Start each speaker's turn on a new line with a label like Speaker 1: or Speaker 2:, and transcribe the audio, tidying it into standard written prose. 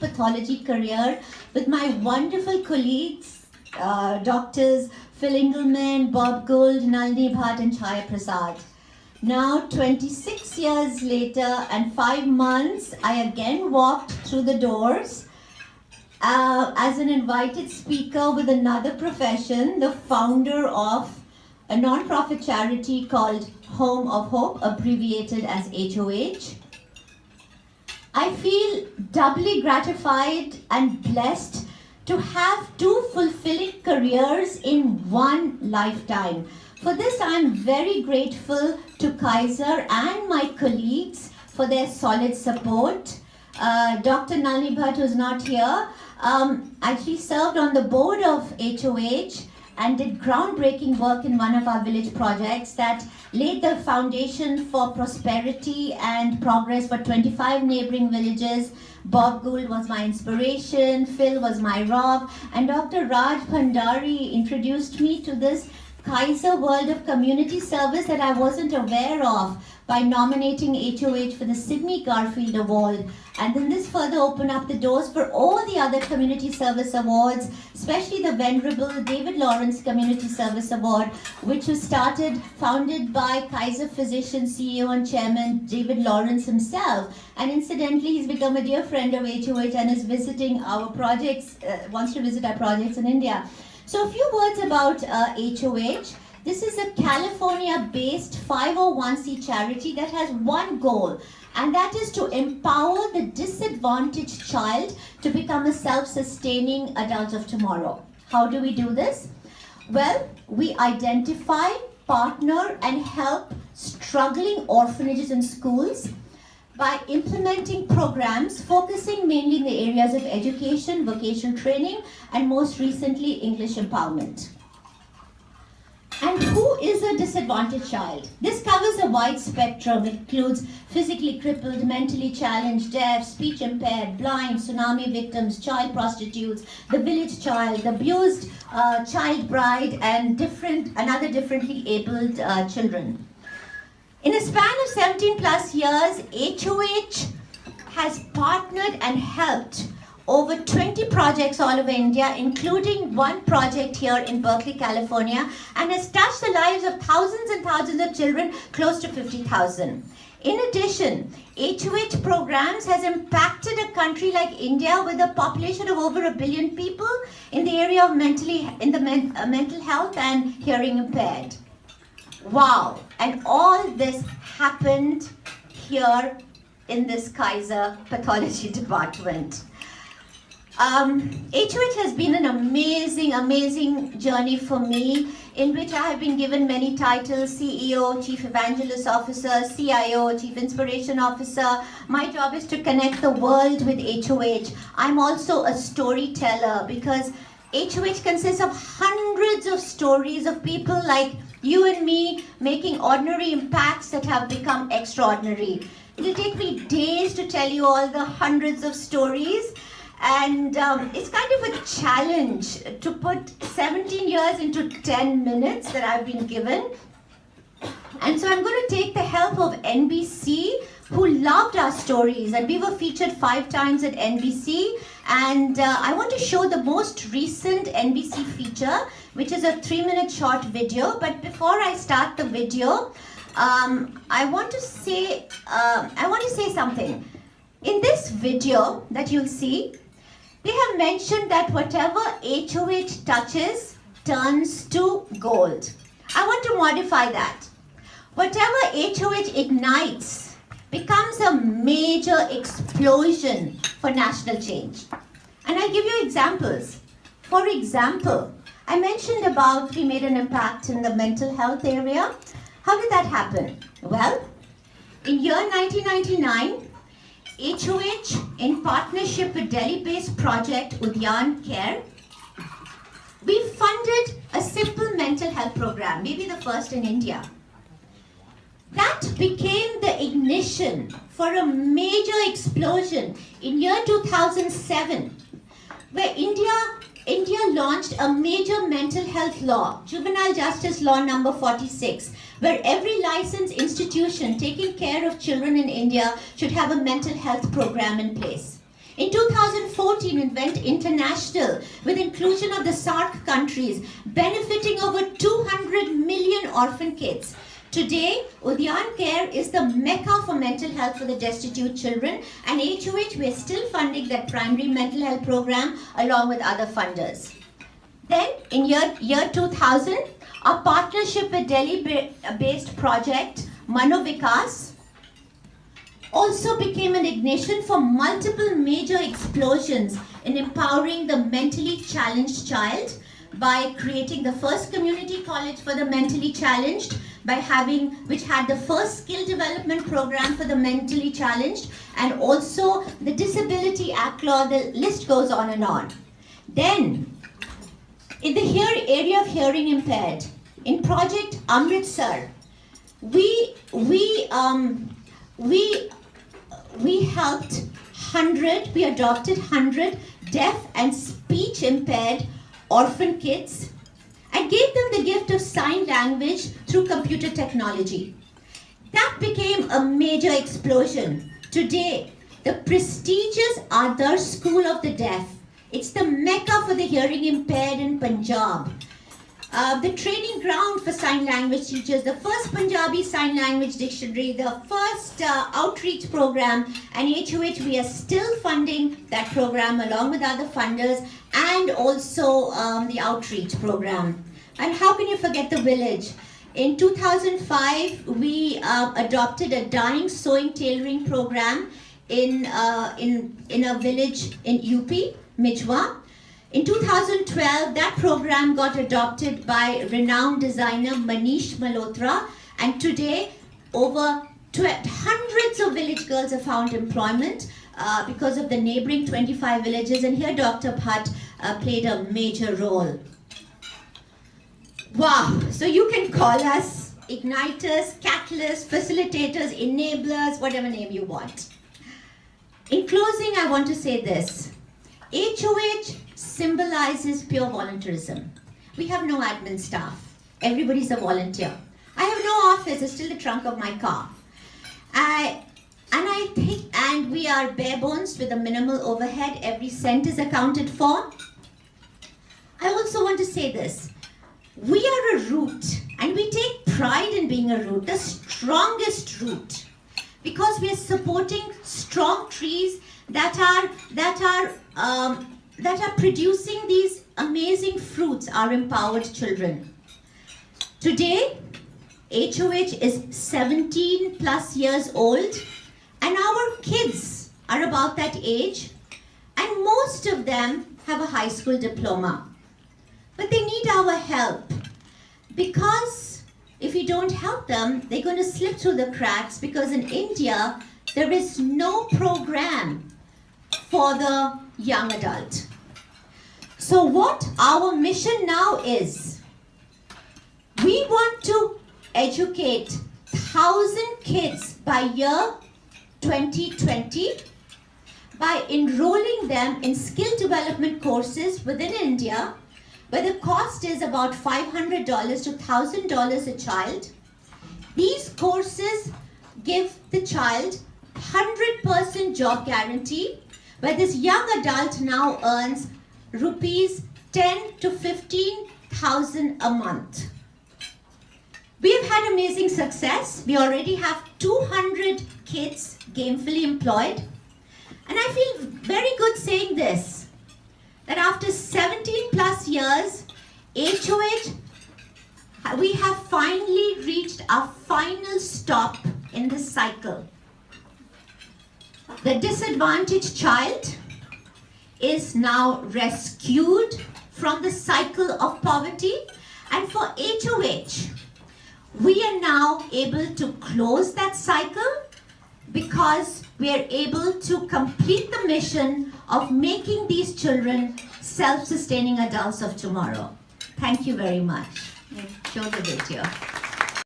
Speaker 1: pathology career with my wonderful colleagues, doctors Phil Engelman, Bob Gould, Nalini Bhatt and Chaya Prasad. Now, 26 years later and 5 months, I again walked through the doors as an invited speaker with another profession, the founder of a non-profit charity called Home of Hope, abbreviated as HOH. I feel doubly gratified and blessed to have two fulfilling careers in one lifetime. For this, I am very grateful to Kaiser and my colleagues for their solid support. Dr. Nalini Bhatt, who's not here, actually served on the board of HOH and did groundbreaking work in one of our village projects that laid the foundation for prosperity and progress for 25 neighboring villages. Bob Gould was my inspiration, Phil was my rock, and Dr. Raj Bhandari introduced me to this Kaiser world of community service that I wasn't aware of by nominating HOH for the Sidney Garfield Award. And then this further opened up the doors for all the other community service awards, especially the venerable David Lawrence Community Service Award, which was founded by Kaiser physician, CEO and chairman David Lawrence himself. And incidentally, he's become a dear friend of HOH and is visiting our projects, wants to visit our projects in India. So a few words about HOH. This is a California-based 501c charity that has one goal, and that is to empower the disadvantaged child to become a self-sustaining adult of tomorrow. How do we do this? Well, we identify, partner, and help struggling orphanages and schools by implementing programs focusing mainly in the areas of education, vocational training, and most recently, English empowerment. And who is a disadvantaged child? This covers a wide spectrum. It includes physically crippled, mentally challenged, deaf, speech impaired, blind, tsunami victims, child prostitutes, the village child, the abused child bride, and other differently abled children. In a span of 17 plus years, HOH has partnered and helped over 20 projects all over India, including one project here in Berkeley, California, and has touched the lives of thousands and thousands of children, close to 50,000. In addition, HOH programs has impacted a country like India with a population of over 1 billion people in the area of mental health and hearing impaired. Wow, and all this happened here in this Kaiser pathology department. HOH has been an amazing journey for me, in which I have been given many titles: CEO, Chief Evangelist Officer, CIO, Chief Inspiration Officer. My job is to connect the world with HOH. I'm also a storyteller because HOH consists of hundreds of stories of people like you and me making ordinary impacts that have become extraordinary. It'll take me days to tell you all the hundreds of stories. And it's kind of a challenge to put 17 years into 10 minutes that I've been given. And so I'm going to take the help of NBC, who loved our stories. And we were featured 5 times at NBC. And I want to show the most recent NBC feature, which is a 3-minute short video. But before I start the video, I want to say something. In this video that you'll see, they have mentioned that whatever HOH touches turns to gold. I want to modify that. Whatever HOH ignites becomes a major explosion for national change. And I'll give you examples. For example, I mentioned about we made an impact in the mental health area. How did that happen? Well, in year 1999, HOH, in partnership with Delhi-based project Udyan Care, we funded a simple mental health program, maybe the first in India. That became the ignition for a major explosion in year 2007, where India launched a major mental health law, Juvenile Justice Law number 46, where every licensed institution taking care of children in India should have a mental health program in place. In 2014, it went international with inclusion of the SAARC countries, benefiting over 200 million orphan kids. Today, Udyan Care is the mecca for mental health for the destitute children, and HOH, we are still funding that primary mental health program along with other funders. Then, in year 2000, our partnership with Delhi-based project Manovikas also became an ignition for multiple major explosions in empowering the mentally challenged child by creating the first community college for the mentally challenged, which had the first skill development program for the mentally challenged, and also the Disability Act law. The list goes on and on. Then, in the area of hearing impaired, in Project Amritsar, we adopted 100 deaf and speech impaired orphan kids and gave them the gift of sign language through computer technology. That became a major explosion. Today, the prestigious Aadhar School of the Deaf, it's the mecca for the hearing impaired in Punjab. The training ground for sign language teachers, the first Punjabi sign language dictionary, the first outreach program, and HOH, we are still funding that program along with other funders, and also the outreach program. And how can you forget the village? In 2005, we adopted a dyeing, sewing, tailoring program in a village in UP, Mijwa. In 2012, that program got adopted by renowned designer Manish Malhotra, and today over hundreds of village girls have found employment because of the neighboring 25 villages, and here Dr. Bhatt played a major role. Wow, so you can call us igniters, catalysts, facilitators, enablers, whatever name you want. In closing, I want to say this. HOH symbolizes pure volunteerism. We have no admin staff. Everybody's a volunteer. I have no office. It's still the trunk of my car. And we are bare bones with a minimal overhead. Every cent is accounted for. I also want to say this. We are a root, and we take pride in being a root, the strongest root, because we are supporting strong trees that are producing these amazing fruits, our empowered children. Today, HOH is 17 plus years old, and our kids are about that age, and most of them have a high school diploma. But they need our help, because if we don't help them, they're going to slip through the cracks, because in India, there is no program for the young adult. So what our mission now is, we want to educate 1,000 kids by year 2020 by enrolling them in skill development courses within India, where the cost is about $500 to $1,000 a child. These courses give the child 100% job guarantee, where this young adult now earns rupees 10 to 15,000 a month. We have had amazing success. We already have 200 kids gainfully employed. And I feel very good saying this, that after 17 plus years, HOH, we have finally reached our final stop in this cycle. The disadvantaged child is now rescued from the cycle of poverty, and for HOH, we are now able to close that cycle because we are able to complete the mission of making these children self-sustaining adults of tomorrow. Thank you very much. Show the video.